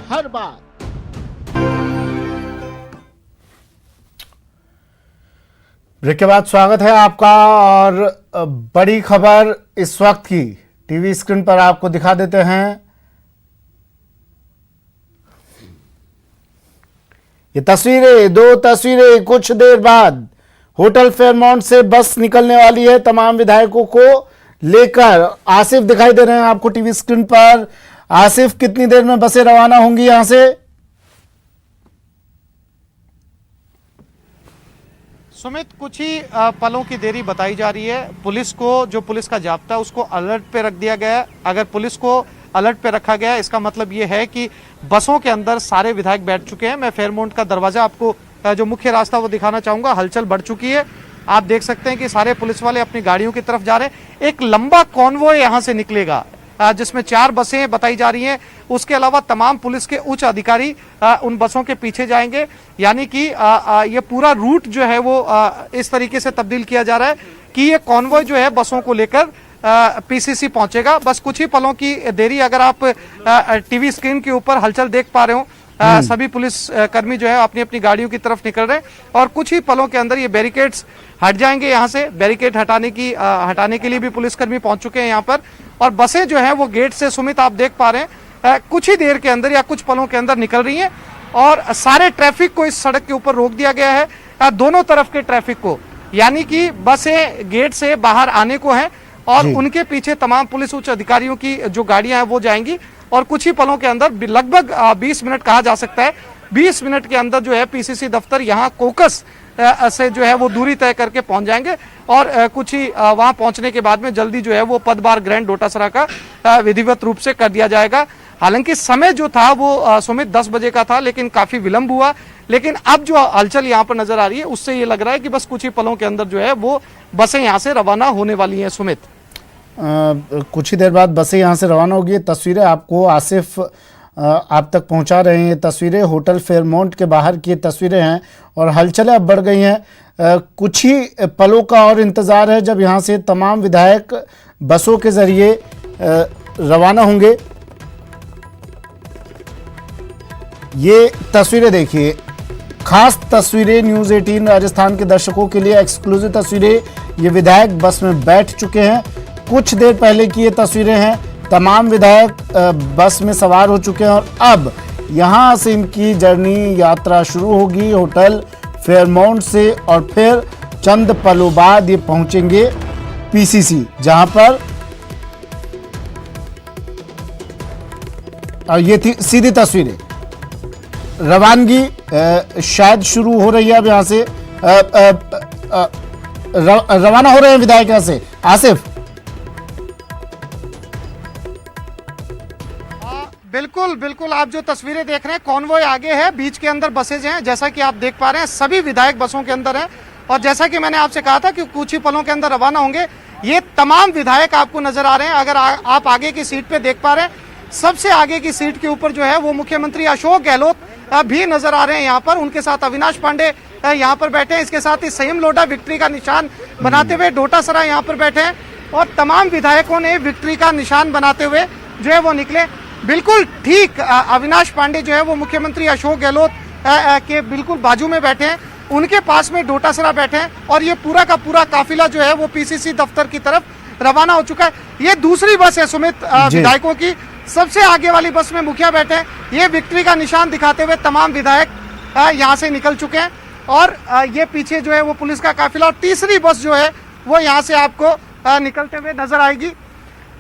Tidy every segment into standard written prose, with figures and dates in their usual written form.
हर बात। ब्रेक के बाद स्वागत है आपका और बड़ी खबर इस वक्त की टीवी स्क्रीन पर आपको दिखा देते हैं। ये तस्वीरें, दो तस्वीरें कुछ देर बाद होटल फेयरमाउंट से बस निकलने वाली है तमाम विधायकों को लेकर। आसिफ दिखाई दे रहे हैं आपको टीवी स्क्रीन पर। आसिफ, कितनी देर में बसें रवाना होंगी यहां से? सुमित, कुछ ही पलों की देरी बताई जा रही है। पुलिस को, जो पुलिस का जाब्ता है उसको अलर्ट पे रख दिया गया है। अगर पुलिस को अलर्ट पे रखा गया इसका मतलब ये है कि बसों के अंदर सारे विधायक बैठ चुके हैं। मैं फेयरमाउंट का दरवाजा आपको जो मुख्य रास्ता वो दिखाना चाहूंगा। हलचल बढ़ चुकी है। आप देख सकते हैं कि सारे पुलिस वाले अपनी गाड़ियों की तरफ जा रहे हैं। एक लंबा कॉन्वॉय यहां से निकलेगा जिसमें 4 बसें बताई जा रही हैं। उसके अलावा तमाम पुलिस के उच्च अधिकारी उन बसों के पीछे जाएंगे। यानी कि ये पूरा रूट जो है वो इस तरीके से तब्दील किया जा रहा है कि ये कॉन्वॉय जो है बसों को लेकर पीसीसी पहुंचेगा। बस कुछ ही पलों की देरी। अगर आप टीवी स्क्रीन के ऊपर हलचल देख पा रहे हो, सभी पुलिस कर्मी जो है अपनी अपनी गाड़ियों की तरफ निकल रहे हैं और कुछ ही पलों के अंदर ये बैरिकेड्स हट जाएंगे। यहाँ से बैरिकेड हटाने के लिए भी पुलिसकर्मी पहुंच चुके हैं यहाँ पर। और बसें जो है वो गेट से, सुमित आप देख पा रहे हैं, कुछ ही देर के अंदर या कुछ पलों के अंदर निकल रही हैं। और सारे ट्रैफिक को इस सड़क के ऊपर रोक दिया गया है, दोनों तरफ के ट्रैफिक को। यानी कि बसें गेट से बाहर आने को हैं और उनके पीछे तमाम पुलिस उच्च अधिकारियों की जो गाड़ियां हैं वो जाएंगी। और कुछ ही पलों के अंदर, लगभग 20 मिनट कहा जा सकता है, 20 मिनट के अंदर जो है पीसीसी दफ्तर यहाँ कोकस से जो है वो दूरी तय करके पहुंच जाएंगे। और कुछ ही वहां पहुंचने के बाद में जल्दी जो है वो पदभार ग्रैंड डोटासरा का विधिवत रूप से कर दिया जाएगा। हालांकि समय जो था वो सुमित 10 बजे का था, लेकिन काफी विलंब हुआ। लेकिन अब जो हलचल यहाँ पर नजर आ रही है उससे ये लग रहा है कि बस कुछ ही पलों के अंदर जो है वो बसें यहाँ से रवाना होने वाली हैं। सुमित, कुछ ही देर बाद बसें यहाँ से रवाना होगी। तस्वीरें आपको आसिफ आप तक पहुंचा रहे हैं। ये तस्वीरें होटल फेयरमाउंट के बाहर की तस्वीरें हैं और हलचलें अब बढ़ गई हैं। कुछ ही पलों का और इंतज़ार है जब यहाँ से तमाम विधायक बसों के जरिए रवाना होंगे। ये तस्वीरें देखिए, खास तस्वीरें न्यूज़ 18 राजस्थान के दर्शकों के लिए एक्सक्लूसिव तस्वीरें। ये विधायक बस में बैठ चुके हैं। कुछ देर पहले की ये तस्वीरें हैं। तमाम विधायक बस में सवार हो चुके हैं और अब यहाँ से इनकी जर्नी, यात्रा शुरू होगी होटल फेयरमाउंट से। और फिर चंद पलों बाद ये पहुंचेंगे पीसीसी, जहां पर ये थी सीधी तस्वीरें। रवानगी शायद शुरू हो रही है अब यहाँ से। रवाना हो रहे हैं विधायक यहाँ से। आसिफ, बिल्कुल बिल्कुल, आप जो तस्वीरें देख रहे हैं, कॉन्वॉय आगे है, बीच के अंदर बसेज हैं। जैसा कि आप देख पा रहे हैं सभी विधायक बसों के अंदर हैं। और जैसा कि मैंने आपसे कहा था कि कुछ ही पलों के अंदर रवाना होंगे। ये तमाम विधायक आपको नजर आ रहे हैं। अगर आप आगे की सीट पे देख पा रहे हैं, सबसे आगे की सीट के ऊपर जो है वो मुख्यमंत्री अशोक गहलोत भी नजर आ रहे हैं यहाँ पर। उनके साथ अविनाश पांडे यहाँ पर बैठे हैं। इसके साथ ही संयम लोढ़ा विक्ट्री का निशान बनाते हुए डोटासरा यहाँ पर बैठे हैं। और तमाम विधायकों ने विक्ट्री का निशान बनाते हुए जो है वो निकले। बिल्कुल ठीक अविनाश पांडे जो है वो मुख्यमंत्री अशोक गहलोत के बिल्कुल बाजू में बैठे हैं। उनके पास में डोटासरा बैठे हैं और ये पूरा का पूरा काफिला जो है वो पीसीसी दफ्तर की तरफ रवाना हो चुका है। ये दूसरी बस है सुमित विधायकों की। सबसे आगे वाली बस में मुखिया बैठे हैं। ये विक्ट्री का निशान दिखाते हुए तमाम विधायक यहाँ से निकल चुके हैं। और ये पीछे जो है वो पुलिस का काफिला। और तीसरी बस जो है वो यहाँ से आपको निकलते हुए नजर आएगी।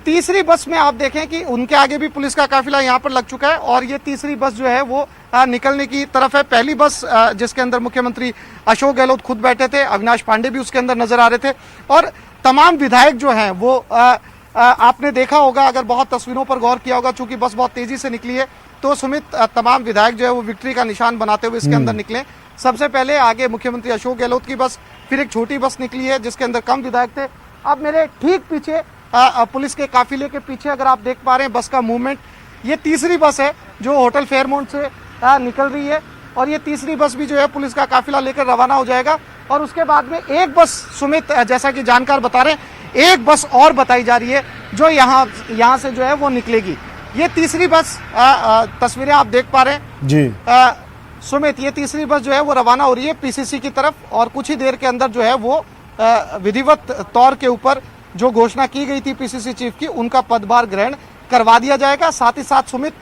तीसरी बस में आप देखें कि उनके आगे भी पुलिस का काफिला यहाँ पर लग चुका है। और ये तीसरी बस जो है वो निकलने की तरफ है। पहली बस जिसके अंदर मुख्यमंत्री अशोक गहलोत खुद बैठे थे, अविनाश पांडे भी उसके अंदर नजर आ रहे थे। और तमाम विधायक जो हैं वो आपने देखा होगा, अगर बहुत तस्वीरों पर गौर किया होगा, चूंकि बस बहुत तेजी से निकली है, तो सुमित तमाम विधायक जो है वो विक्ट्री का निशान बनाते हुए इसके अंदर निकले। सबसे पहले आगे मुख्यमंत्री अशोक गहलोत की बस, फिर एक छोटी बस निकली है जिसके अंदर कम विधायक थे। अब मेरे ठीक पीछे पुलिस के काफिले के पीछे अगर आप देख पा रहे हैं बस का मूवमेंट, ये तीसरी बस है जो होटल फेयरमाउंट से निकल रही है। और ये तीसरी बस भी जो है पुलिस का काफिला लेकर रवाना हो जाएगा। और उसके बाद में एक बस सुमित, जैसा कि जानकार बता रहे हैं, एक बस और बताई जा रही है जो यहाँ से जो है वो निकलेगी। ये तीसरी बस तस्वीरें आप देख पा रहे हैं जी। सुमित, ये तीसरी बस जो है वो रवाना हो रही है पीसीसी की तरफ और कुछ ही देर के अंदर जो है वो विधिवत तौर के ऊपर जो घोषणा की गई थी पीसीसी चीफ की, उनका पदभार ग्रहण करवा दिया जाएगा। साथ ही साथ सुमित,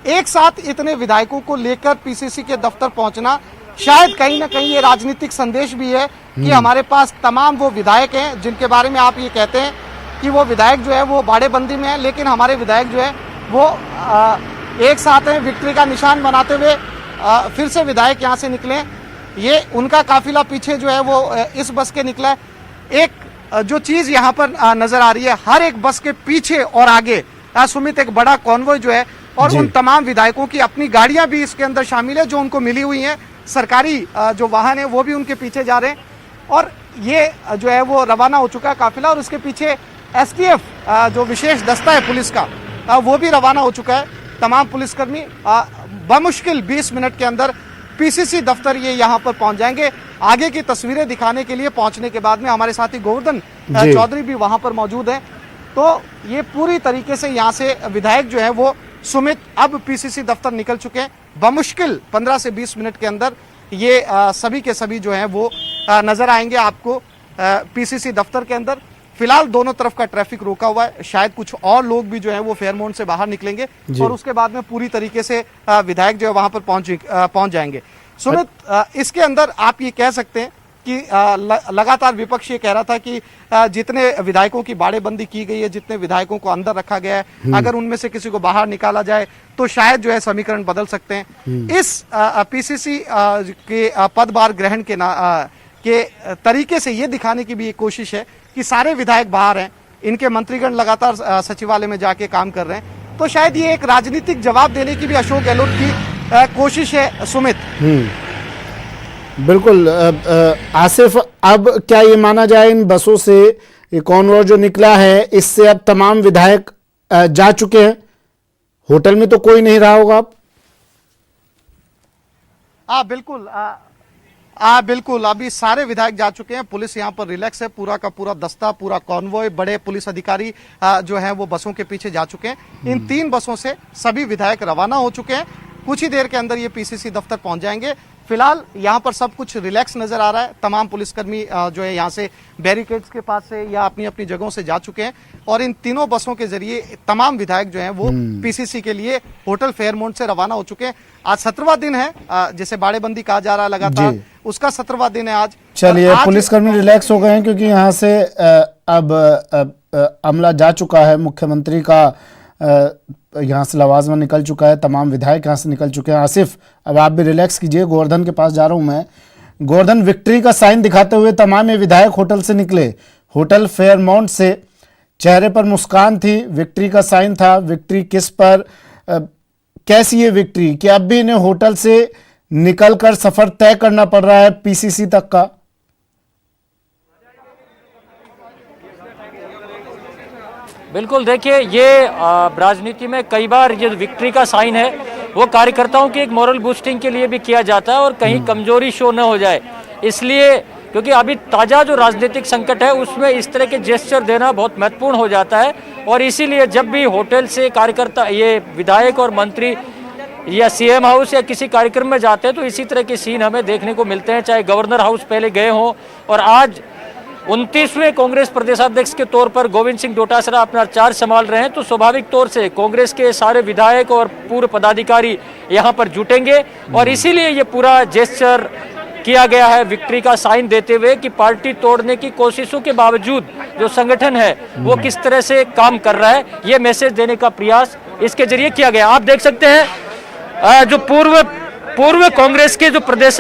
एक साथ इतने विधायकों को लेकर पीसीसी के दफ्तर पहुंचना शायद कहीं ना कहीं ये राजनीतिक संदेश भी है कि हमारे पास तमाम वो विधायक हैं जिनके बारे में आप ये कहते हैं कि वो विधायक जो है वो बाड़ेबंदी में है, लेकिन हमारे विधायक जो है वो एक साथ हैं, विक्ट्री का निशान बनाते हुए फिर से विधायक यहाँ से निकले। ये उनका काफिला पीछे जो है वो इस बस के निकला है। एक जो चीज यहाँ पर नजर आ रही है, हर एक बस के पीछे और आगे सुमित एक बड़ा कॉन्वॉय जो है और उन तमाम विधायकों की अपनी गाड़ियां भी इसके अंदर शामिल है जो उनको मिली हुई हैं। सरकारी जो वाहन है वो भी उनके पीछे जा रहे हैं और ये जो है वो रवाना हो चुका है काफिला और उसके पीछे एसटीएफ जो विशेष दस्ता है पुलिस का वो भी रवाना हो चुका है। तमाम पुलिसकर्मी बमुश्किल 20 मिनट के अंदर पीसीसी दफ्तर ये यहाँ पर पहुंच जाएंगे। आगे की तस्वीरें दिखाने के लिए पहुंचने के बाद में हमारे साथी गोवर्धन चौधरी भी वहां पर मौजूद है। तो ये पूरी तरीके से यहाँ से विधायक जो है वो सुमित अब पीसीसी दफ्तर निकल चुके हैं। बमुश्किल 15 से 20 मिनट के अंदर ये सभी के सभी जो हैं वो नजर आएंगे आपको पीसीसी दफ्तर के अंदर। फिलहाल दोनों तरफ का ट्रैफिक रोका हुआ है, शायद कुछ और लोग भी जो हैं वो फेयरमोन से बाहर निकलेंगे और उसके बाद में पूरी तरीके से विधायक जो है वहां पर पहुंच जाएंगे। सुमित, इसके अंदर आप ये कह सकते हैं कि लगातार विपक्ष ये कह रहा था कि जितने विधायकों की बाड़ेबंदी की गई है, जितने विधायकों को अंदर रखा गया है, अगर उनमें से किसी को बाहर निकाला जाए तो शायद जो है समीकरण बदल सकते हैं। इस पीसीसी के पदभार ग्रहण के तरीके से ये दिखाने की भी एक कोशिश है कि सारे विधायक बाहर हैं, इनके मंत्रीगण लगातार सचिवालय में जाके काम कर रहे हैं। तो शायद ये एक राजनीतिक जवाब देने की भी अशोक गहलोत की कोशिश है सुमित। बिल्कुल। आसिफ, अब क्या ये माना जाए इन बसों से ये कॉन्वॉय जो निकला है इससे अब तमाम विधायक जा चुके हैं, होटल में तो कोई नहीं रहा होगा अब? बिल्कुल बिल्कुल, अभी सारे विधायक जा चुके हैं। पुलिस यहाँ पर रिलैक्स है, पूरा का पूरा दस्ता, पूरा कॉन्वॉय, बड़े पुलिस अधिकारी जो है वो बसों के पीछे जा चुके हैं। इन 3 बसों से सभी विधायक रवाना हो चुके हैं। कुछ ही देर के अंदर ये पीसीसी दफ्तर पहुंच जाएंगे। फिलहाल यहाँ पर सब कुछ रिलैक्स नजर आ रहा है। तमाम पुलिसकर्मी जो है यहाँ से बैरिकेड्स के पास से या अपनी अपनी जगहों से जा चुके हैं और इन तीनों बसों के जरिए तमाम विधायक जो हैं वो पीसीसी के लिए होटल फेयरमोंट से रवाना हो चुके हैं। आज 17वां दिन है, जैसे बाड़ेबंदी कहा जा रहा है लगातार, उसका 17वां दिन है आज। चलिए, पुलिसकर्मी रिलैक्स हो गए हैं क्योंकि यहाँ से अब अमला जा चुका है, मुख्यमंत्री का यहाँ से लवाजमा निकल चुका है, तमाम विधायक यहाँ से निकल चुके हैं। आसिफ, अब आप भी रिलैक्स कीजिए। गोवर्धन के पास जा रहा हूं मैं। गोवर्धन, विक्ट्री का साइन दिखाते हुए तमाम ये विधायक होटल से निकले, होटल फेयरमाउंट से। चेहरे पर मुस्कान थी, विक्ट्री का साइन था। विक्ट्री किस पर, कैसी ये विक्ट्री कि अब भी इन्हें होटल से निकलकर सफर तय करना पड़ रहा है पीसीसी तक का? बिल्कुल, देखिए ये राजनीति में कई बार ये विक्ट्री का साइन है वो कार्यकर्ताओं की एक मोरल बूस्टिंग के लिए भी किया जाता है और कहीं कमजोरी शो न हो जाए, इसलिए क्योंकि अभी ताज़ा जो राजनीतिक संकट है उसमें इस तरह के जेस्चर देना बहुत महत्वपूर्ण हो जाता है। और इसीलिए जब भी होटल से कार्यकर्ता, ये विधायक और मंत्री या सीएम हाउस या किसी कार्यक्रम में जाते हैं तो इसी तरह के सीन हमें देखने को मिलते हैं, चाहे गवर्नर हाउस पहले गए हों। और आज 29वें कांग्रेस प्रदेशाध्यक्ष के तौर पर गोविंद सिंह डोटासरा अपना चार्ज संभाल रहे हैं, तो स्वाभाविक तौर से कांग्रेस के सारे विधायक और पूर्व पदाधिकारी यहाँ पर जुटेंगे और इसीलिए ये पूरा जेस्चर किया गया है विक्ट्री का साइन देते हुए कि पार्टी तोड़ने की कोशिशों के बावजूद जो संगठन है वो किस तरह से काम कर रहा है, ये मैसेज देने का प्रयास इसके जरिए किया गया। आप देख सकते हैं जो पूर्व कांग्रेस के जो प्रदेश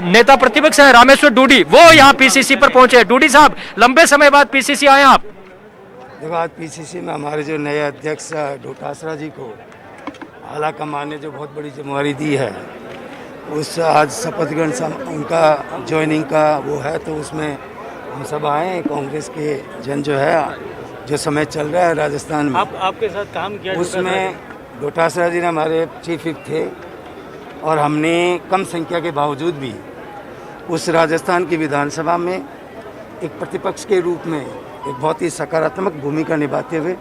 नेता प्रतिपक्ष हैं रामेश्वर डूडी, वो यहाँ पीसीसी पर पहुंचे। डूडी साहब, लंबे समय बाद पीसीसी आए आप। देखो, आज पीसीसी में हमारे जो नए अध्यक्ष डोटासरा जी को आला कमान ने जो बहुत बड़ी जिम्मेवारी दी है, उस आज शपथ ग्रहण उनका ज्वाइनिंग का वो है, तो उसमें हम सब आए हैं। कांग्रेस के जन जो है, जो समय चल रहा है राजस्थान में, आपके साथ काम किया, उसमें डोटासरा जी ने हमारे चीफ विप थे और हमने कम संख्या के बावजूद भी उस राजस्थान की विधानसभा में एक प्रतिपक्ष के रूप में एक बहुत ही सकारात्मक भूमिका निभाते हुए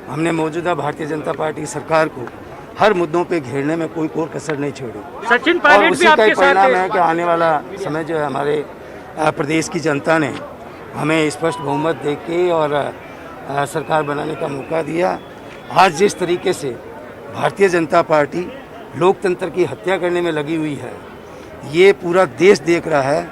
हमने मौजूदा भारतीय जनता पार्टी सरकार को हर मुद्दों पे घेरने में कोई कसर नहीं छोड़ी। सचिन और पायलट उसी भी का आपके ही साथ परिणाम है। है कि आने वाला समय जो है हमारे प्रदेश की जनता ने हमें स्पष्ट बहुमत दे के और सरकार बनाने का मौका दिया। आज जिस तरीके से भारतीय जनता पार्टी लोकतंत्र की हत्या करने में लगी हुई है, ये पूरा देश देख रहा है,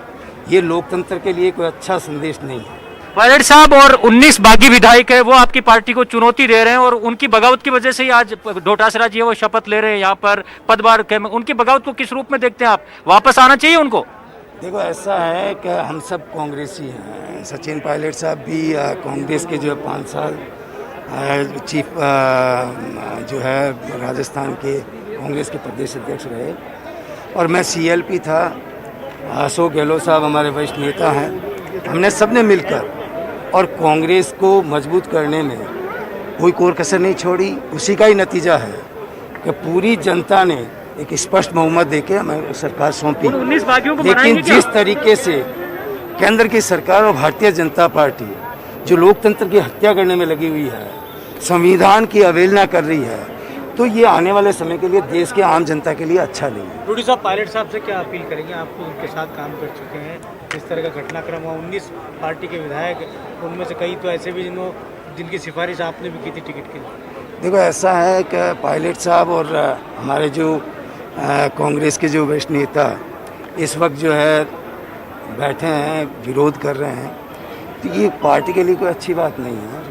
ये लोकतंत्र के लिए कोई अच्छा संदेश नहीं है। पायलट साहब और 19 बागी विधायक है वो आपकी पार्टी को चुनौती दे रहे हैं और उनकी बगावत की वजह से ही आज डोटासरा जी है वो शपथ ले रहे हैं यहाँ पर पदभार के। उनकी बगावत को किस रूप में देखते हैं आप? वापस आना चाहिए उनको? देखो, ऐसा है कि हम सब कांग्रेसी हैं। सचिन पायलट साहब भी कांग्रेस के जो 5 साल चीफ जो है राजस्थान के कांग्रेस के प्रदेश अध्यक्ष रहे और मैं CLP था। अशोक गहलोत साहब हमारे वरिष्ठ नेता हैं। हमने सबने मिलकर और कांग्रेस को मजबूत करने में कोई कसर नहीं छोड़ी। उसी का ही नतीजा है कि पूरी जनता ने एक स्पष्ट बहुमत देके हमें सरकार सौंपी। 19 बागियों को लेकिन बनाएंगे क्या? जिस तरीके से केंद्र की सरकार और भारतीय जनता पार्टी जो लोकतंत्र की हत्या करने में लगी हुई है, संविधान की अवहेलना कर रही है, तो ये आने वाले समय के लिए देश के आम जनता के लिए अच्छा नहीं है। डोडी साहब, पायलट साहब से क्या अपील करेंगे? आप तो उनके साथ काम कर चुके हैं, इस तरह का घटनाक्रम हुआ। 19 पार्टी के विधायक, उनमें से कई तो ऐसे भी जिनकी सिफारिश आपने भी की थी टिकट के लिए। देखो, ऐसा है कि पायलट साहब और हमारे जो कांग्रेस के जो वरिष्ठ नेता इस वक्त जो है बैठे हैं, विरोध कर रहे हैं, तो ये पार्टी के लिए कोई अच्छी बात नहीं है।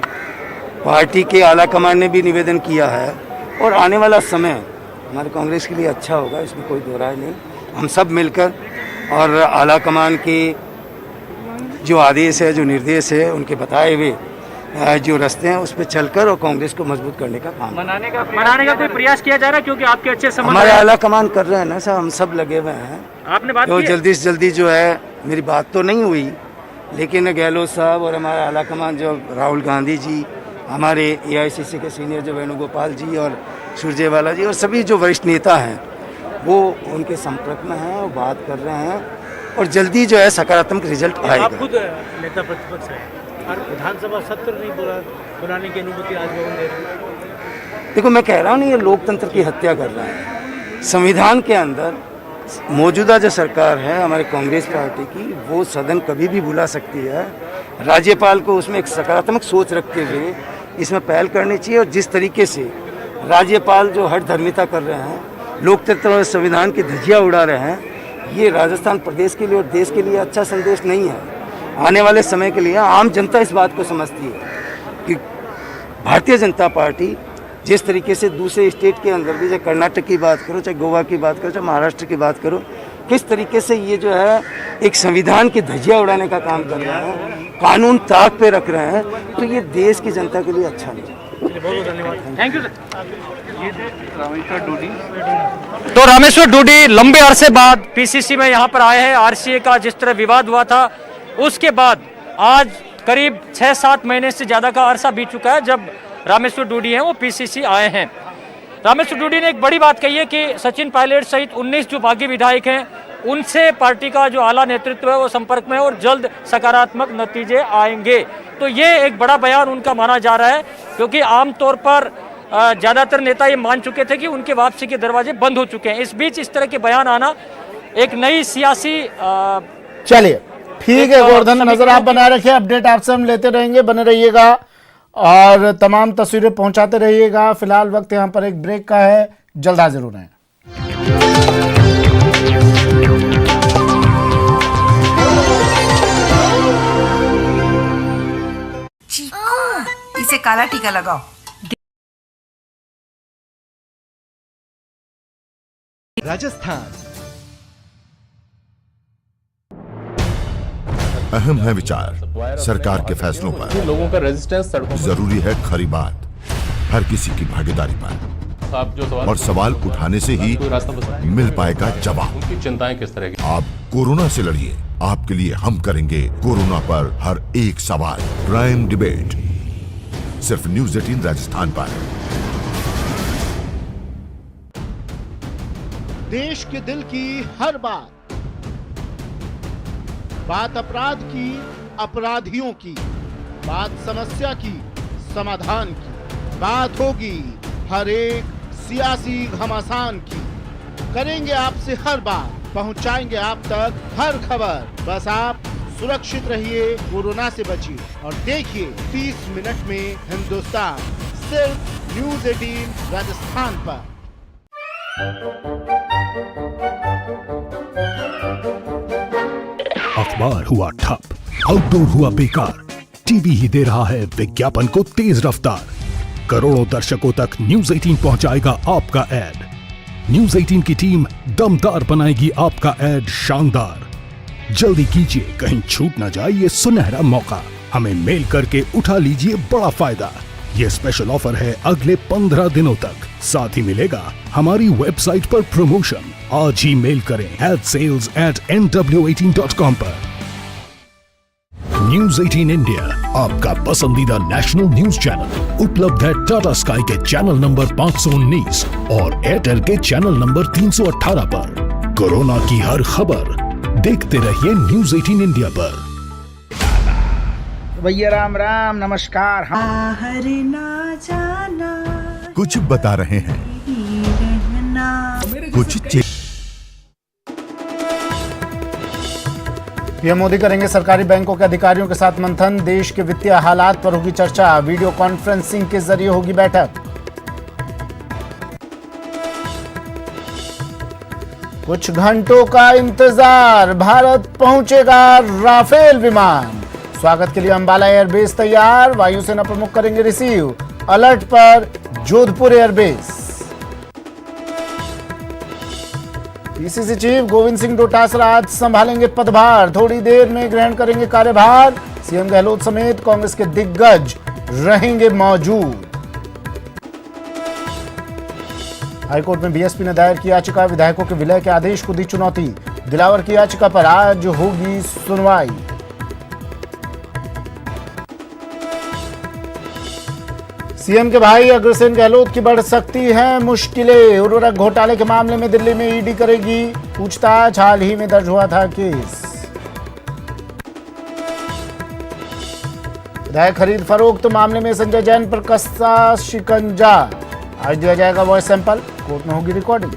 पार्टी के आला कमान ने भी निवेदन किया है और आने वाला समय हमारे कांग्रेस के लिए अच्छा होगा, इसमें कोई दो राय नहीं। हम सब मिलकर और आला कमान के जो आदेश है, जो निर्देश है, उनके बताए हुए जो रास्ते हैं उस पर चलकर और कांग्रेस को मजबूत करने का काम मनाने का कोई प्रयास किया जा रहा है? क्योंकि आपके अच्छे संबंध हमारे आला कमान कर रहे हैं ना साहब, हम सब लगे हुए हैं। आपने बात तो की है? जल्दी से जल्दी जो है, मेरी बात तो नहीं हुई, लेकिन गहलोत साहब और हमारा आला कमान जो राहुल गांधी जी, हमारे AICC के सीनियर जो वेणुगोपाल जी और सुरजेवाला जी और सभी जो वरिष्ठ नेता हैं, वो उनके संपर्क में हैं और बात कर रहे हैं और जल्दी जो है सकारात्मक रिजल्ट आप आएगा। खुद नेता प्रतिपक्ष हैं और विधानसभा सत्र नहीं बुलाने की अनुमति राजभवन दे रहे हैं। देखो, मैं कह रहा हूँ ना, ये लोकतंत्र की हत्या कर रहा है। संविधान के अंदर मौजूदा जो सरकार है हमारे कांग्रेस पार्टी की, वो सदन कभी भी बुला सकती है। राज्यपाल को उसमें एक सकारात्मक सोच रखते हुए इसमें पहल करनी चाहिए। और जिस तरीके से राज्यपाल जो हठ धर्मिता कर रहे हैं, लोकतंत्र और संविधान की धज्जियाँ उड़ा रहे हैं, ये राजस्थान प्रदेश के लिए और देश के लिए अच्छा संदेश नहीं है। आने वाले समय के लिए आम जनता इस बात को समझती है कि भारतीय जनता पार्टी जिस तरीके से दूसरे स्टेट के अंदर भी, चाहे कर्नाटक की बात करो, चाहे गोवा की बात करो, चाहे महाराष्ट्र की बात करो, किस तरीके से ये जो है एक संविधान की धज्जियाँ उड़ाने का काम कर रहे हैं, कानून ताक पे रख रहे हैं, तो ये देश की जनता के लिए अच्छा नहीं है। बहुत बहुत धन्यवाद। Thank you sir. तो रामेश्वर डूडी लंबे अरसे बाद PCC में यहाँ पर आए हैं। RCA का जिस तरह विवाद हुआ था, उसके बाद आज करीब 6-7 महीने से ज़्यादा का अरसा बीत चुका है जब रामेश्वर डूडी हैं वो PCC आए हैं। रामेश्वर डूडी ने एक बड़ी बात कही है कि सचिन पायलट सहित 19 जो बागी विधायक हैं, उनसे पार्टी का जो आला नेतृत्व है वो संपर्क में है और जल्द सकारात्मक नतीजे आएंगे। तो ये एक बड़ा बयान उनका माना जा रहा है, क्योंकि आमतौर पर ज़्यादातर नेता ये मान चुके थे कि उनके वापसी के दरवाजे बंद हो चुके हैं। इस बीच इस तरह के बयान आना एक नई सियासी चलिए ठीक है गोवर्धन, नजर आप बनाए रखिए, अपडेट आपसे हम लेते रहेंगे, बने रहिएगा और तमाम तस्वीरें पहुंचाते रहिएगा। फिलहाल वक्त यहाँ पर एक ब्रेक का है, जल्द हाजिर हो रहे हैं। इसे काला टीका लगाओ। राजस्थान अहम है विचार सरकार के फैसलों पर, लोगों का रेजिस्टेंस सड़कों पर। जरूरी है खरी बात हर किसी की भागीदारी पर, आप जो और सवाल उठाने से ही कोई रास्ता बता मिल पाएगा जवाब। उनकी चिंताएं किस तरह की? आप कोरोना से लड़िए, आपके लिए हम करेंगे कोरोना पर हर एक सवाल। प्राइम डिबेट सिर्फ न्यूज़ 18 राजस्थान पर। देश के दिल की हर बात अपराध की, अपराधियों की, बात समस्या की, समाधान की, बात होगी हर एक सियासी घमासान की, करेंगे आपसे हर बात, पहुंचाएंगे आप तक हर खबर। बस आप सुरक्षित रहिए, कोरोना से बचिए और देखिए 30 मिनट में हिंदुस्तान, सिर्फ न्यूज़ 18 राजस्थान पर। अखबार हुआ ठप, आउटडोर हुआ बेकार, टीवी ही दे रहा है विज्ञापन को तेज रफ्तार। करोड़ों दर्शकों तक न्यूज़ 18 पहुंचाएगा आपका ऐड। न्यूज़ 18 की टीम दमदार बनाएगी आपका ऐड शानदार। जल्दी कीजिए, कहीं छूट ना जाए ये सुनहरा मौका। हमें मेल करके उठा लीजिए बड़ा फायदा। ये स्पेशल ऑफर है अगले 15 दिनों तक। साथ ही मिलेगा हमारी वेबसाइट पर प्रमोशन। आज ही मेल करें adsales@nw18.com पर। न्यूज़ 18 इंडिया, आपका पसंदीदा नेशनल न्यूज चैनल, उपलब्ध है टाटा स्काई के चैनल नंबर 519 और एयरटेल के चैनल नंबर 318 पर। कोरोना की हर खबर देखते रहिए न्यूज़ 18 इंडिया पर। भैया राम राम, नमस्कार। बाहर ना जाना, कुछ बता रहे हैं, कुछ पीएम मोदी करेंगे सरकारी बैंकों के अधिकारियों के साथ मंथन। देश के वित्तीय हालात पर होगी चर्चा। वीडियो कॉन्फ्रेंसिंग के जरिए होगी बैठक। कुछ घंटों का इंतजार, भारत पहुंचेगा राफेल विमान। स्वागत के लिए अंबाला एयरबेस तैयार, वायुसेना प्रमुख करेंगे रिसीव। अलर्ट पर Jodhpur airbase. PCC chief Govind Singh Dotasra आज संभालेंगे पदभार, थोड़ी देर में ग्रहण करेंगे कार्यभार। सीएम गहलोत समेत कांग्रेस के दिग्गज रहेंगे मौजूद। हाईकोर्ट में बीएसपी ने दायर की याचिका, विधायकों के विलय के आदेश को दी चुनौती। दिलावर की याचिका पर आज होगी सुनवाई। सीएम के भाई अग्रसेन गहलोत की बढ़ सकती है मुश्किलें। उर्वरक घोटाले के मामले में दिल्ली में ईडी करेगी पूछताछ। हाल ही में दर्ज हुआ था केस। विधायक खरीद फरोख्त मामले में संजय जैन पर कसा शिकंजा। आज दिया जाएगा वॉइस सैंपल, कोर्ट में होगी रिकॉर्डिंग।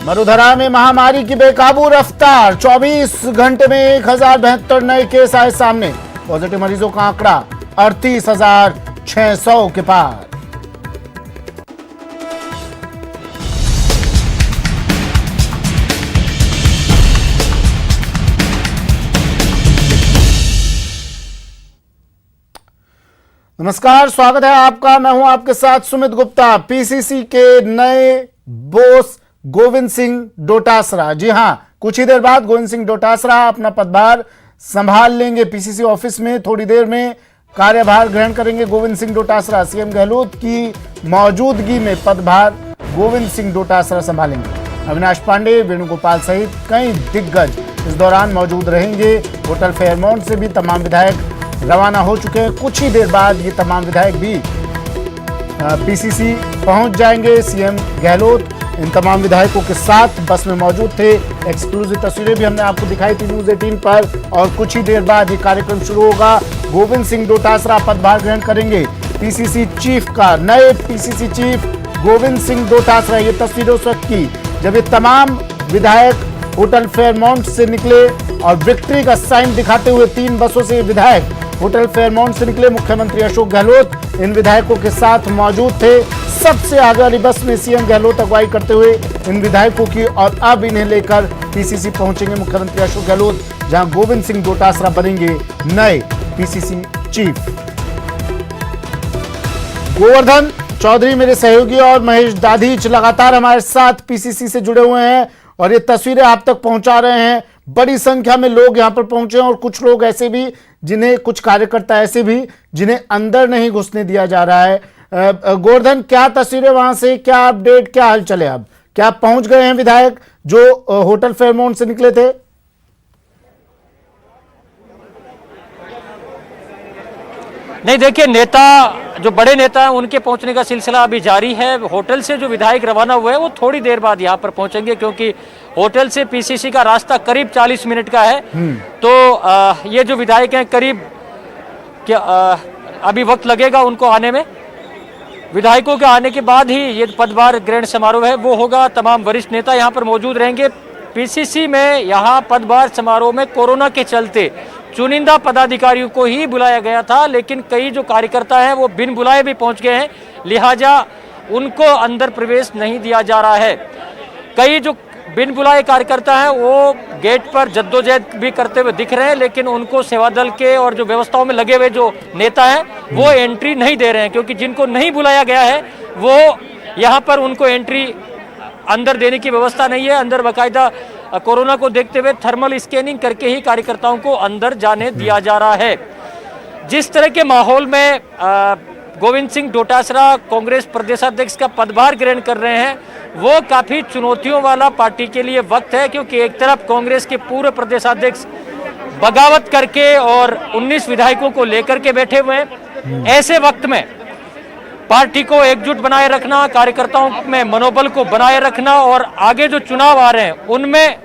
मरुधरा में महामारी की बेकाबू रफ्तार, 24 घंटे में 1072 नए केस आए सामने। पॉजिटिव मरीजों का आंकड़ा 38,600 के पार। नमस्कार, स्वागत है आपका। मैं हूं आपके साथ सुमित गुप्ता। पीसीसी के नए बॉस गोविंद सिंह डोटासरा, जी हां, कुछ ही देर बाद गोविंद सिंह डोटासरा अपना पदभार संभाल लेंगे। पीसीसी ऑफिस में थोड़ी देर में कार्यभार ग्रहण करेंगे गोविंद सिंह डोटासरा। सीएम गहलोत की मौजूदगी में पदभार गोविंद सिंह डोटासरा संभालेंगे। अविनाश पांडे, वेणुगोपाल सहित कई दिग्गज इस दौरान मौजूद रहेंगे। होटल फेयरमाउंट से भी तमाम विधायक रवाना हो चुके हैं। कुछ ही देर बाद ये तमाम विधायक भी पीसीसी पहुंच जाएंगे। सीएम गहलोत इन तमाम विधायकों के साथ बस में मौजूद थे। एक्सक्लूसिव तस्वीरें भी हमने आपको दिखाई थी न्यूज़ 18 पर। और कुछ ही देर बाद ये कार्यक्रम शुरू होगा। गोविंद सिंह डोटासरा पदभार ग्रहण करेंगे पीसीसी चीफ का। नए पीसीसी चीफ गोविंद सिंह डोटासरा। ये तस्वीरें उस वक्त की जब ये तमाम विधायक होटल फेयरमाउंट से निकले और विक्ट्री का साइन दिखाते हुए 3 बसों से विधायक होटल फेयरमाउंट से निकले। मुख्यमंत्री अशोक गहलोत इन विधायकों के साथ मौजूद थे। सबसे आगे वाली बस में सीएम गहलोत अगुवाई करते हुए इन विधायकों की, और अब इन्हें लेकर पीसीसी पहुंचेंगे मुख्यमंत्री अशोक गहलोत, जहां गोविंद सिंह डोटासरा बनेंगे नए पीसीसी चीफ। गोवर्धन चौधरी मेरे सहयोगी और महेश दाधीच लगातार हमारे साथ पीसीसी से जुड़े हुए हैं और ये तस्वीरें आप तक पहुंचा रहे हैं। बड़ी संख्या में लोग यहां पर पहुंचे हैं और कुछ लोग ऐसे भी जिन्हें, कुछ कार्यकर्ता ऐसे भी जिन्हें अंदर नहीं घुसने दिया जा रहा है। गोवर्धन, क्या तस्वीरें वहां से, क्या अपडेट, क्या हलचल है? अब क्या पहुंच गए हैं विधायक जो होटल फेयरमाउंट से निकले थे? नहीं, देखिए, नेता जो बड़े नेता हैं उनके पहुंचने का सिलसिला अभी जारी है। होटल से जो विधायक रवाना हुए हैं वो थोड़ी देर बाद यहाँ पर पहुंचेंगे, क्योंकि होटल से पीसीसी का रास्ता करीब 40 मिनट का है। तो ये जो विधायक हैं करीब क्या अभी वक्त लगेगा उनको आने में। विधायकों के आने के बाद ही ये पदभार ग्रहण समारोह है वो होगा। तमाम वरिष्ठ नेता यहाँ पर मौजूद रहेंगे। पीसीसी में यहाँ पदभार समारोह में कोरोना के चलते चुनिंदा पदाधिकारियों को ही बुलाया गया था, लेकिन कई जो कार्यकर्ता हैं वो बिन बुलाए भी पहुंच गए हैं, लिहाजा उनको अंदर प्रवेश नहीं दिया जा रहा है। कई जो बिन बुलाए कार्यकर्ता हैं वो गेट पर जद्दोजहद भी करते हुए दिख रहे हैं, लेकिन उनको सेवा दल के और जो व्यवस्थाओं में लगे हुए जो नेता हैं वो एंट्री नहीं दे रहे हैं, क्योंकि जिनको नहीं बुलाया गया है वो यहाँ पर उनको एंट्री अंदर देने की व्यवस्था नहीं है। अंदर बाकायदा कोरोना को देखते हुए थर्मल स्कैनिंग करके ही कार्यकर्ताओं को अंदर जाने दिया जा रहा है। जिस तरह के माहौल में गोविंद सिंह डोटासरा कांग्रेस प्रदेशाध्यक्ष का पदभार ग्रहण कर रहे हैं वो काफी चुनौतियों वाला पार्टी के लिए वक्त है, क्योंकि एक तरफ कांग्रेस के पूर्व प्रदेशाध्यक्ष बगावत करके और 19 विधायकों को लेकर के बैठे हुए हैं। ऐसे वक्त में पार्टी को एकजुट बनाए रखना, कार्यकर्ताओं में मनोबल को बनाए रखना और आगे जो चुनाव आ रहे हैं उनमें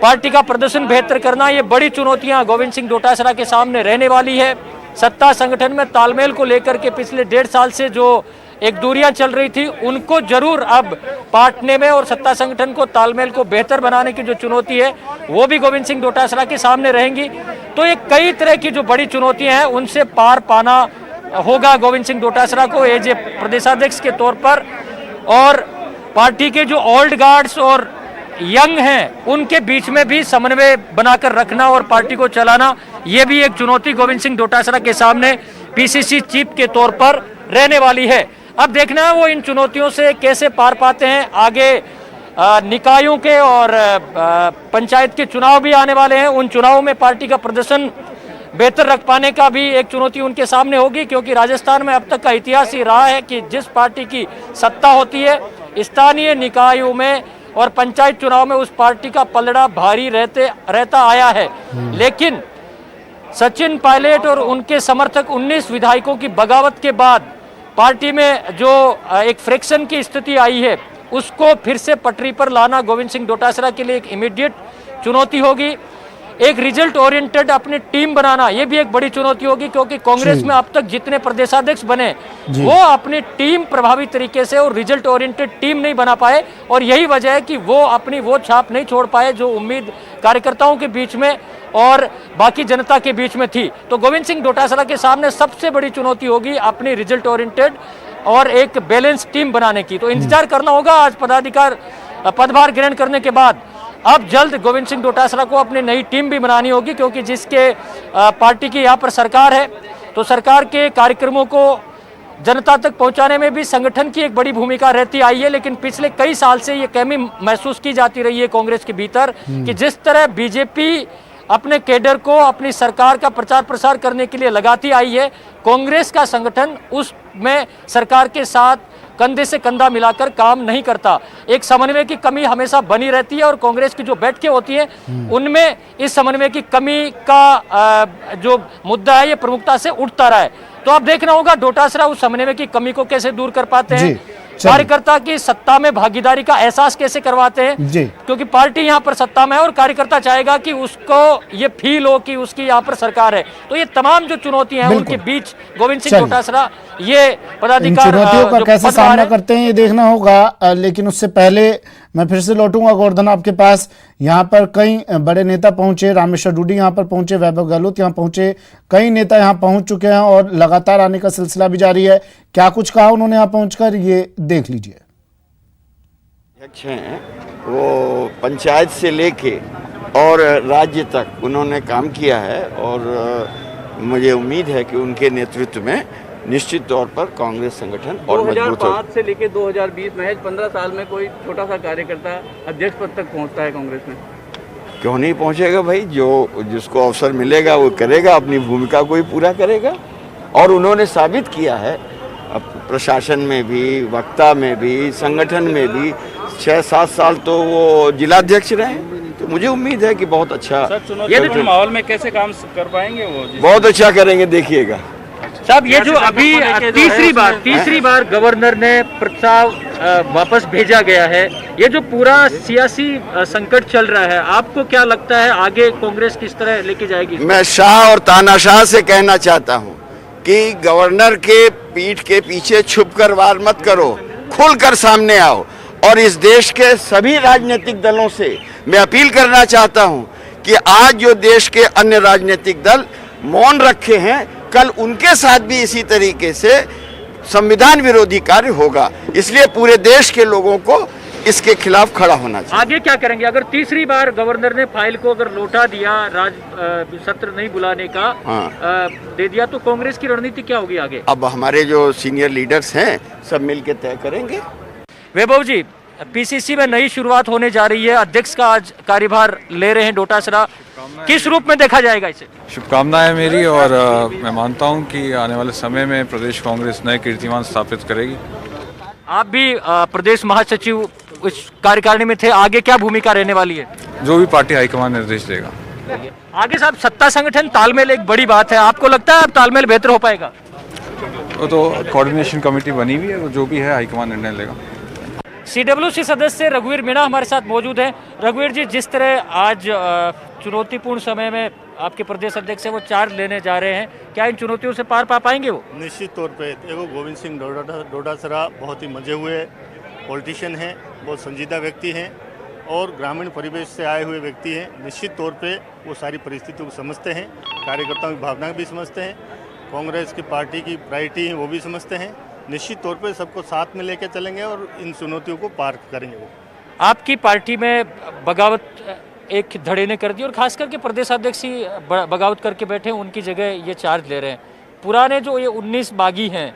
पार्टी का प्रदर्शन बेहतर करना, ये बड़ी चुनौतियां गोविंद सिंह डोटासरा के सामने रहने वाली है। सत्ता संगठन में तालमेल को लेकर के पिछले 1.5 साल से जो एक दूरियां चल रही थी उनको जरूर अब पाटने में और सत्ता संगठन को तालमेल को बेहतर बनाने की जो चुनौती है वो भी गोविंद सिंह डोटासरा के सामने रहेंगी। तो ये कई तरह की जो बड़ी चुनौतियां हैं उनसे पार पाना होगा गोविंद सिंह डोटासरा को एज ए प्रदेशाध्यक्ष के तौर पर। और पार्टी के जो ओल्ड गार्ड्स और यंग हैं उनके बीच में भी समन्वय बनाकर रखना और पार्टी को चलाना, ये भी एक चुनौती गोविंद सिंह डोटासरा के सामने पीसीसी चीफ के तौर पर रहने वाली है। अब देखना है वो इन चुनौतियों से कैसे पार पाते हैं। आगे निकायों के और पंचायत के चुनाव भी आने वाले हैं, उन चुनावों में पार्टी का प्रदर्शन बेहतर रख पाने का भी एक चुनौती उनके सामने होगी, क्योंकि राजस्थान में अब तक का इतिहास ही रहा है कि जिस पार्टी की सत्ता होती है स्थानीय निकायों में और पंचायत चुनाव में उस पार्टी का पलड़ा भारी रहता आया है। लेकिन सचिन पायलट और उनके समर्थक 19 विधायकों की बगावत के बाद पार्टी में जो एक फ्रिक्शन की स्थिति आई है उसको फिर से पटरी पर लाना गोविंद सिंह डोटासरा के लिए एक इमीडिएट चुनौती होगी। एक रिजल्ट ओरिएंटेड अपनी टीम बनाना ये भी एक बड़ी चुनौती होगी, क्योंकि कांग्रेस में अब तक जितने प्रदेशाध्यक्ष बने वो अपनी टीम प्रभावी तरीके से और रिजल्ट ओरिएंटेड टीम नहीं बना पाए, और यही वजह है कि वो अपनी वो छाप नहीं छोड़ पाए जो उम्मीद कार्यकर्ताओं के बीच में और बाकी जनता के बीच में थी। तो गोविंद सिंह डोटासरा के सामने सबसे बड़ी चुनौती होगी अपनी रिजल्ट ओरिएंटेड और एक बैलेंस टीम बनाने की। तो इंतजार करना होगा आज पदभार ग्रहण करने के बाद। अब जल्द गोविंद सिंह डोटासरा को अपनी नई टीम भी बनानी होगी, क्योंकि जिसके पार्टी की यहाँ पर सरकार है तो सरकार के कार्यक्रमों को जनता तक पहुंचाने में भी संगठन की एक बड़ी भूमिका रहती आई है। लेकिन पिछले कई साल से ये कमी महसूस की जाती रही है कांग्रेस के भीतर कि जिस तरह बीजेपी अपने कैडर को अपनी सरकार का प्रचार प्रसार करने के लिए लगाती आई है, कांग्रेस का संगठन उसमें सरकार के साथ कंधे से कंधा मिलाकर काम नहीं करता। एक समन्वय की कमी हमेशा बनी रहती है और कांग्रेस की जो बैठकें होती हैं उनमें इस समन्वय की कमी का जो मुद्दा है ये प्रमुखता से उठता रहा है। तो अब देखना होगा डोटासरा उस समन्वय की कमी को कैसे दूर कर पाते हैं, कार्यकर्ता की सत्ता में भागीदारी का एहसास कैसे करवाते हैं, क्योंकि पार्टी यहाँ पर सत्ता में है और कार्यकर्ता चाहेगा कि उसको ये फील हो कि उसकी यहाँ पर सरकार है। तो ये तमाम जो चुनौतियां हैं उनके बीच गोविंद सिंह डोटासरा ये पदाधिकारी चुनौतियों का कैसे सामना करते हैं ये देखना होगा। लेकिन उससे पहले मैं फिर से लौटूंगा गोवर्धन आपके पास। यहाँ पर कई बड़े नेता पहुंचे, रामेश्वर डूडी यहाँ पर पहुंचे, वैभव गहलोत यहाँ पहुंचे, कई नेता यहाँ पहुंच चुके हैं और लगातार आने का सिलसिला भी जारी है। क्या कुछ कहा उन्होंने यहाँ पहुंचकर, ये देख लीजिए। अध्यक्ष हैं वो पंचायत से लेके और राज्य तक उन्होंने काम किया है और मुझे उम्मीद है कि उनके नेतृत्व में निश्चित तौर पर कांग्रेस संगठन और मजबूत हो। 2005 से लेके 2020 महज 15 साल में कोई छोटा सा कार्यकर्ता अध्यक्ष पद तक पहुंचता है कांग्रेस में? क्यों नहीं पहुंचेगा भाई, जो जिसको अवसर मिलेगा वो करेगा, अपनी भूमिका को ही पूरा करेगा। और उन्होंने साबित किया है प्रशासन में भी, वक्ता में भी, संगठन में भी 6-7 साल तो वो जिलाध्यक्ष रहे। तो मुझे उम्मीद है कि बहुत अच्छा माहौल में कैसे काम कर पाएंगे वो? बहुत अच्छा करेंगे, देखिएगा। साहब ये जो अभी तीसरी बार गवर्नर ने प्रस्ताव वापस भेजा गया है, ये जो पूरा सियासी संकट चल रहा है, आपको क्या लगता है आगे कांग्रेस किस तरह लेके जाएगी? मैं शाह और तानाशाह से कहना चाहता हूं कि गवर्नर के पीठ के पीछे छुपकर वार मत करो, खुलकर सामने आओ। और इस देश के सभी राजनीतिक दलों से मैं अपील करना चाहता हूं कि आज जो देश के अन्य राजनीतिक दल मौन रखे हैं, कल उनके साथ भी इसी तरीके से संविधान विरोधी कार्य होगा। इसलिए पूरे देश के लोगों को इसके खिलाफ खड़ा होना चाहिए। आगे क्या करेंगे अगर तीसरी बार गवर्नर ने फाइल को अगर लौटा दिया, सत्र नहीं बुलाने का दे दिया, तो कांग्रेस की रणनीति क्या होगी आगे? अब हमारे जो सीनियर लीडर्स हैं सब मिलकर तय करेंगे। वैभव जी, पीसीसी में नई शुरुआत होने जा रही है, अध्यक्ष का आज कार्यभार ले रहे हैं डोटासरा, किस रूप में देखा जाएगा इसे? शुभकामनाएं मेरी, और मैं मानता हूं कि आने वाले समय में प्रदेश कांग्रेस नए कीर्तिमान स्थापित करेगी। आप भी प्रदेश महासचिव इस कार्यकारिणी में थे, आगे क्या भूमिका रहने वाली है? जो भी पार्टी हाईकमान निर्देश देगा। आगे साहब, सत्ता संगठन तालमेल एक बड़ी बात है, आपको लगता है अब तालमेल बेहतर हो पाएगा? वो तो कोऑर्डिनेशन कमेटी बनी हुई है, वो जो भी है हाईकमान निर्णय लेगा। सीडब्ल्यूसी सदस्य रघुवीर मीणा हमारे साथ मौजूद हैं। रघुवीर जी, जिस तरह आज चुनौतीपूर्ण समय में आपके प्रदेश अध्यक्ष है वो चार्ज लेने जा रहे हैं, क्या इन चुनौतियों से पार पा पाएंगे वो? निश्चित तौर पे देखो, गोविंद सिंह डोटासरा बहुत ही मजे हुए पॉलिटिशियन हैं, बहुत संजीदा व्यक्ति हैं और ग्रामीण परिवेश से आए हुए व्यक्ति हैं। निश्चित तौर पे वो सारी परिस्थितियों को समझते हैं, कार्यकर्ताओं की भावना भी समझते हैं, कांग्रेस की पार्टी की प्रायोरिटी है वो भी समझते हैं। निश्चित तौर पे सबको साथ में लेकर चलेंगे और इन चुनौतियों को पार करेंगे वो। आपकी पार्टी में बगावत एक धड़े ने कर दी और खास करके प्रदेश अध्यक्ष ही बगावत करके बैठे, उनकी जगह ये चार्ज ले रहे हैं। पुराने जो ये 19 बागी हैं,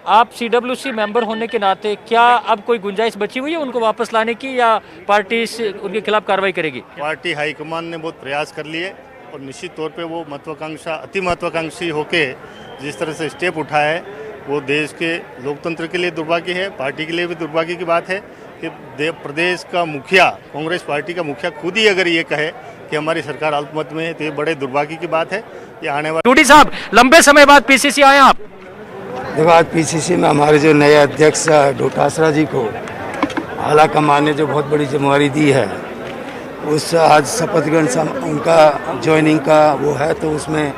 आप सीडब्ल्यूसी मेंबर होने के नाते क्या अब कोई गुंजाइश बची हुई है उनको वापस लाने की, या पार्टी उनके खिलाफ कार्रवाई करेगी? पार्टी हाईकमान ने बहुत प्रयास कर लिए और निश्चित तौर पे वो महत्वाकांक्षा अति महत्वाकांक्षी होके जिस तरह से स्टेप उठाया है, वो देश के लोकतंत्र के लिए दुर्भाग्य है, पार्टी के लिए भी दुर्भाग्य की बात है कि प्रदेश का मुखिया, कांग्रेस पार्टी का मुखिया खुद ही अगर ये कहे कि हमारी सरकार अल्पमत में है, तो ये बड़े दुर्भाग्य की बात है। ये आने वाले टूडी साहब, लंबे समय बाद पीसीसी आए आप? देखो, आज पीसीसी में हमारे जो नए अध्यक्ष डोटासरा जी को आला कमान ने जो बहुत बड़ी जिम्मेवारी दी है, उस आज शपथ ग्रहण उनका ज्वाइनिंग का वो है, तो उसमें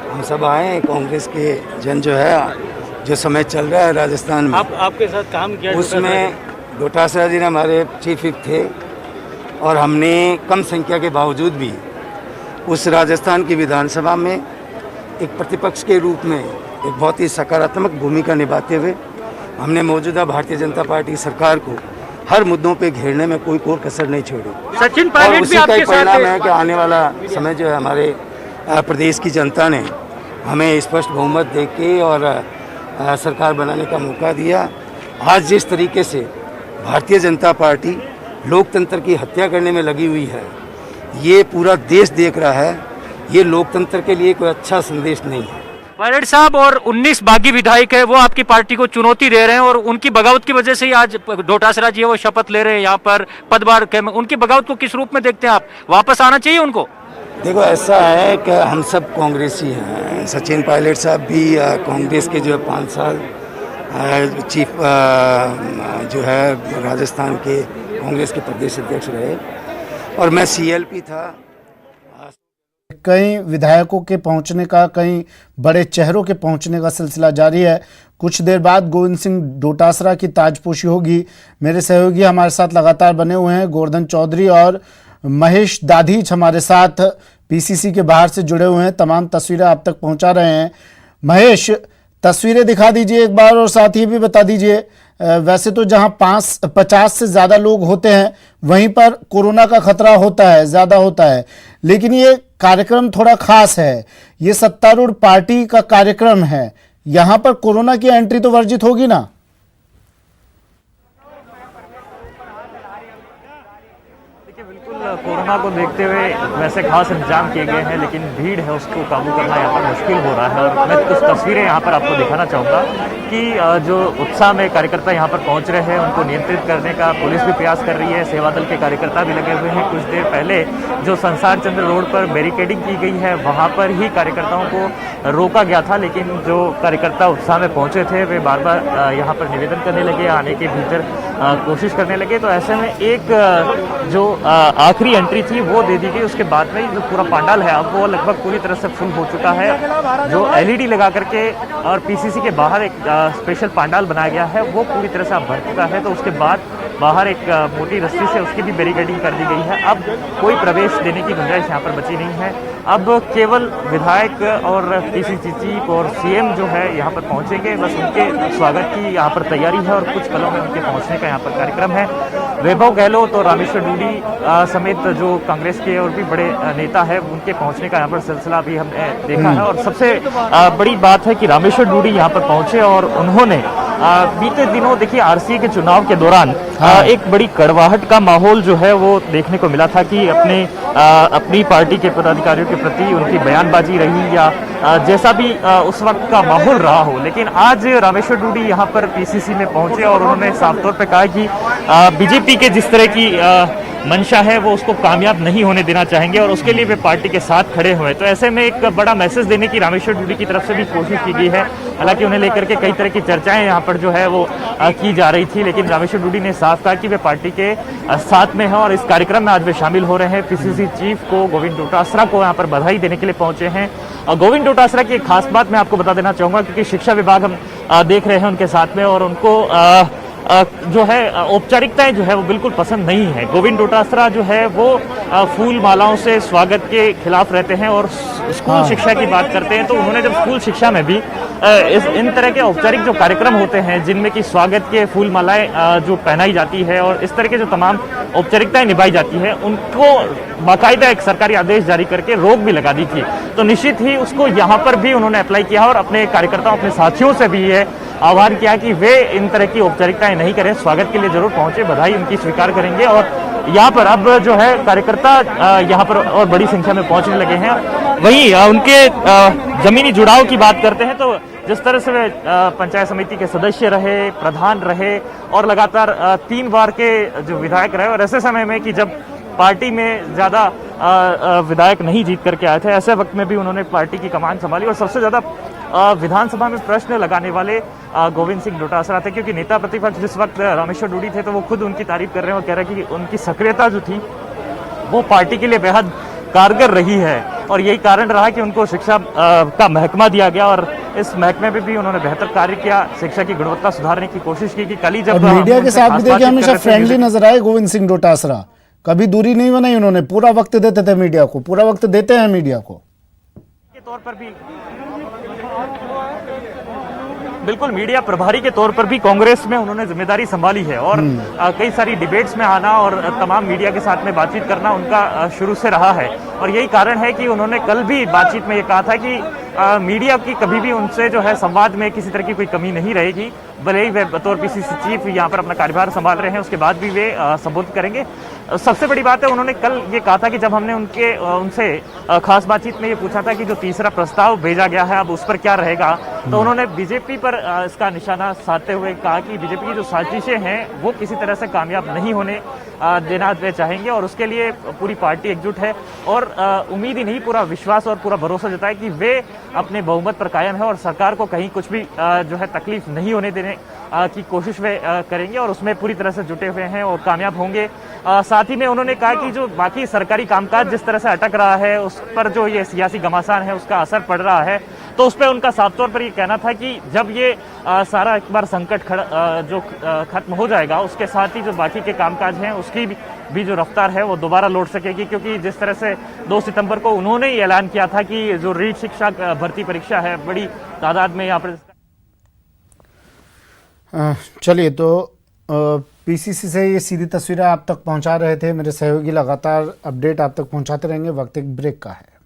हम सब आए हैं। कांग्रेस के जन जो है, जो समय चल रहा है राजस्थान में, आपके साथ काम किया, उसमें डोटासरा जी ने हमारे चीफ विप थे और हमने कम संख्या के बावजूद भी उस राजस्थान की विधानसभा में एक प्रतिपक्ष के रूप में एक बहुत ही सकारात्मक भूमिका निभाते हुए हमने मौजूदा भारतीय जनता पार्टी सरकार को हर मुद्दों पे घेरने में कोई कोर कसर नहीं छोड़ी। सचिन और उसी का एक परिणाम है कि आने वाला समय जो है हमारे प्रदेश की जनता ने हमें स्पष्ट बहुमत देके और सरकार बनाने का मौका दिया। आज जिस तरीके से भारतीय जनता पार्टी लोकतंत्र की हत्या करने में लगी हुई है, ये पूरा देश देख रहा है, ये लोकतंत्र के लिए कोई अच्छा संदेश नहीं है। पायलट साहब और 19 बागी विधायक है, वो आपकी पार्टी को चुनौती दे रहे हैं और उनकी बगावत की वजह से ही आज डोटासरा जी है वो शपथ ले रहे हैं यहाँ पर पदभार के। उनकी बगावत को किस रूप में देखते हैं आप? वापस आना चाहिए उनको? देखो, ऐसा है कि हम सब कांग्रेसी हैं। सचिन पायलट साहब भी कांग्रेस के जो है 5 साल चीफ जो है राजस्थान के कांग्रेस के प्रदेश अध्यक्ष रहे और मैं सीएलपी था। कई विधायकों के पहुंचने का, कई बड़े चेहरों के पहुंचने का सिलसिला जारी है। कुछ देर बाद गोविंद सिंह डोटासरा की ताजपोशी होगी। मेरे सहयोगी हमारे साथ लगातार बने हुए हैं, गोवर्धन चौधरी और महेश दाधीच हमारे साथ पीसीसी के बाहर से जुड़े हुए हैं, तमाम तस्वीरें आप तक पहुंचा रहे हैं। महेश, तस्वीरें दिखा दीजिए एक बार और साथ ही भी बता दीजिए, वैसे तो जहां 50 से ज़्यादा लोग होते हैं वहीं पर कोरोना का खतरा होता है, ज़्यादा होता है, लेकिन ये कार्यक्रम थोड़ा खास है। ये सत्तारूढ़ पार्टी का कार्यक्रम है, यहाँ पर कोरोना की एंट्री तो वर्जित होगी ना? बिल्कुल कोरोना को देखते हुए वैसे खास इंतजाम किए गए हैं, लेकिन भीड़ है उसको काबू करना यहाँ पर मुश्किल हो रहा है। और मैं कुछ तस्वीरें यहाँ पर आपको दिखाना चाहूँगा कि जो उत्साह में कार्यकर्ता यहाँ पर पहुँच रहे हैं, उनको नियंत्रित करने का पुलिस भी प्रयास कर रही है, सेवा दल के कार्यकर्ता भी लगे हुए हैं। कुछ देर पहले जो संसार चंद्र रोड पर बैरिकेडिंग की गई है, वहाँ पर ही कार्यकर्ताओं को रोका गया था, लेकिन जो कार्यकर्ता उत्साह में पहुँचे थे वे बार बार यहाँ पर निवेदन करने लगे, आने के भीतर कोशिश करने लगे। तो ऐसे में एक जो आखिरी एंट्री थी वो दे दी गई। उसके बाद में जो पूरा पंडाल है अब वो लगभग पूरी तरह से फुल हो चुका है। जो एलईडी लगा करके और पीसीसी के बाहर एक स्पेशल पंडाल बनाया गया है वो पूरी तरह से अब भर चुका है। तो उसके बाद बाहर एक मोटी रस्सी से उसकी भी बैरिकेडिंग कर दी गई है। अब कोई प्रवेश देने की गुंजाइश यहाँ पर बची नहीं है। अब केवल विधायक और पीसीसी चीफ और सीएम जो है यहाँ पर पहुँचेंगे, बस उनके स्वागत की यहाँ पर तैयारी है और कुछ पलों में उनके पहुँचने का यहाँ पर कार्यक्रम है। वैभव गहलोत और रामेश्वर डूडी समेत जो कांग्रेस के और भी बड़े नेता है उनके पहुँचने का यहाँ पर सिलसिला भी हमने देखा है। और सबसे बड़ी बात है कि रामेश्वर डूडी यहाँ पर पहुँचे और उन्होंने बीते दिनों देखिए आरसीए के चुनाव के दौरान एक बड़ी कड़वाहट का माहौल जो है वो देखने को मिला था कि अपनी पार्टी के पदाधिकारियों के प्रति उनकी बयानबाजी रही या जैसा भी उस वक्त का माहौल रहा हो। लेकिन आज रामेश्वर डूडी यहाँ पर पीसीसी में पहुंचे और उन्होंने साफ तौर पे कहा कि बीजेपी के जिस तरह की मंशा है वो उसको कामयाब नहीं होने देना चाहेंगे और उसके लिए वे पार्टी के साथ खड़े हुए। तो ऐसे में एक बड़ा मैसेज देने की रामेश्वर डूडी की तरफ से भी कोशिश की गई है। हालांकि उन्हें लेकर के कई तरह की चर्चाएं यहाँ पर जो है वो की जा रही थी, लेकिन रामेश्वर डूडी ने साफ कहा कि वे पार्टी के साथ में हैं और इस कार्यक्रम में आज वे शामिल हो रहे हैं। पीसीसी चीफ को गोविंद डोटासरा को यहाँ पर बधाई देने के लिए पहुंचे हैं। और गोविंद डोटासरा की एक खास बात मैं आपको बता देना चाहूंगा, क्योंकि शिक्षा विभाग हम देख रहे हैं उनके साथ में और उनको जो है औपचारिकताएं जो है वो बिल्कुल पसंद नहीं है। गोविंद डोटासरा जो है वो फूल मालाओं से स्वागत के खिलाफ रहते हैं और स्कूल शिक्षा की बात करते हैं। तो उन्होंने जब स्कूल शिक्षा में भी इन तरह के औपचारिक जो कार्यक्रम होते हैं जिनमें कि स्वागत के फूल मालाएं जो पहनाई जाती है और इस तरह के जो तमाम औपचारिकताएं निभाई जाती है उनको बाकायदा एक सरकारी आदेश जारी करके रोक भी लगा दी थी। तो निश्चित ही उसको यहाँ पर भी उन्होंने अप्लाई किया और अपने कार्यकर्ताओं अपने साथियों से भी ये आह्वान किया कि वे इन तरह की औपचारिकताएं नहीं करें, स्वागत के लिए जरूर पहुंचे, बधाई उनकी स्वीकार करेंगे। और यहाँ पर अब जो है कार्यकर्ता यहाँ पर और बड़ी संख्या में पहुंचने लगे हैं। वहीं उनके जमीनी जुड़ाव की बात करते हैं तो जिस तरह से वे पंचायत समिति के सदस्य रहे, प्रधान रहे और लगातार 3 बार के जो विधायक रहे और ऐसे समय में कि जब पार्टी में ज्यादा विधायक नहीं जीत करके आए थे, ऐसे वक्त में भी उन्होंने पार्टी की कमान संभाली और सबसे ज्यादा विधानसभा में प्रश्न लगाने वाले गोविंद सिंह डोटासरा थे। क्योंकि नेता प्रतिपक्ष जिस वक्त रामेश्वर डूडी थे तो वो खुद उनकी तारीफ कर रहे हैं और कह रहे हैं कि उनकी सक्रियता जो थी वो पार्टी के लिए बेहद कारगर रही है और यही कारण रहा कि उनको शिक्षा का महकमा दिया गया और इस महकमे में भी उन्होंने बेहतर कार्य किया, शिक्षा की गुणवत्ता सुधारने की कोशिश की। कि कल ही जब मीडिया के साथ भी देखिए हमेशा फ्रेंडली नजर आए गोविंद सिंह डोटासरा, कभी दूरी नहीं बनाई उन्होंने, पूरा वक्त देते थे मीडिया को, पूरा वक्त देते हैं मीडिया को के तौर पर भी बिल्कुल मीडिया प्रभारी के तौर पर भी कांग्रेस में उन्होंने जिम्मेदारी संभाली है और कई सारी डिबेट्स में आना और तमाम मीडिया के साथ में बातचीत करना उनका शुरू से रहा है। और यही कारण है कि उन्होंने कल भी बातचीत में ये कहा था कि मीडिया की कभी भी उनसे जो है संवाद में किसी तरह की कोई कमी नहीं रहेगी। भले ही वे बतौर पीसीसी चीफ यहाँ पर अपना कार्यभार संभाल रहे हैं, उसके बाद भी वे संबोधित करेंगे। सबसे बड़ी बात है उन्होंने कल ये कहा था कि जब हमने उनसे खास बातचीत में ये पूछा था कि जो तीसरा प्रस्ताव भेजा गया है अब उस पर क्या रहेगा, तो उन्होंने बीजेपी पर इसका निशाना साधते हुए कहा कि बीजेपी की जो साजिशें हैं वो किसी तरह से कामयाब नहीं होने देना वे चाहेंगे और उसके लिए पूरी पार्टी एकजुट है। और उम्मीद ही नहीं, पूरा विश्वास और पूरा भरोसा जताया कि वे अपने बहुमत पर कायम है और सरकार को कहीं कुछ भी जो है तकलीफ नहीं होने देने की कोशिश वे करेंगे और उसमें पूरी तरह से जुटे हुए हैं और कामयाब होंगे। साथ ही में उन्होंने कहा कि जो बाकी सरकारी कामकाज जिस तरह से अटक रहा है उस पर जो ये सियासी घमासान है उसका असर पड़ रहा है, तो उस पर उनका साफ तौर पर ये कहना था कि जब ये सारा एक बार संकट जो खत्म हो जाएगा उसके साथ ही जो बाकी के कामकाज हैं उसकी भी जो रफ्तार है वो दोबारा लौट सकेगी। क्योंकि जिस तरह से 2 सितंबर को उन्होंने ही ऐलान किया था कि जो रीट शिक्षा भर्ती परीक्षा है बड़ी तादाद में यहाँ पर। चलिए, तो पीसीसी से ये सीधी तस्वीरें आप तक पहुंचा रहे थे मेरे सहयोगी, लगातार अपडेट आप तक पहुंचाते रहेंगे। वक्त एक ब्रेक का है।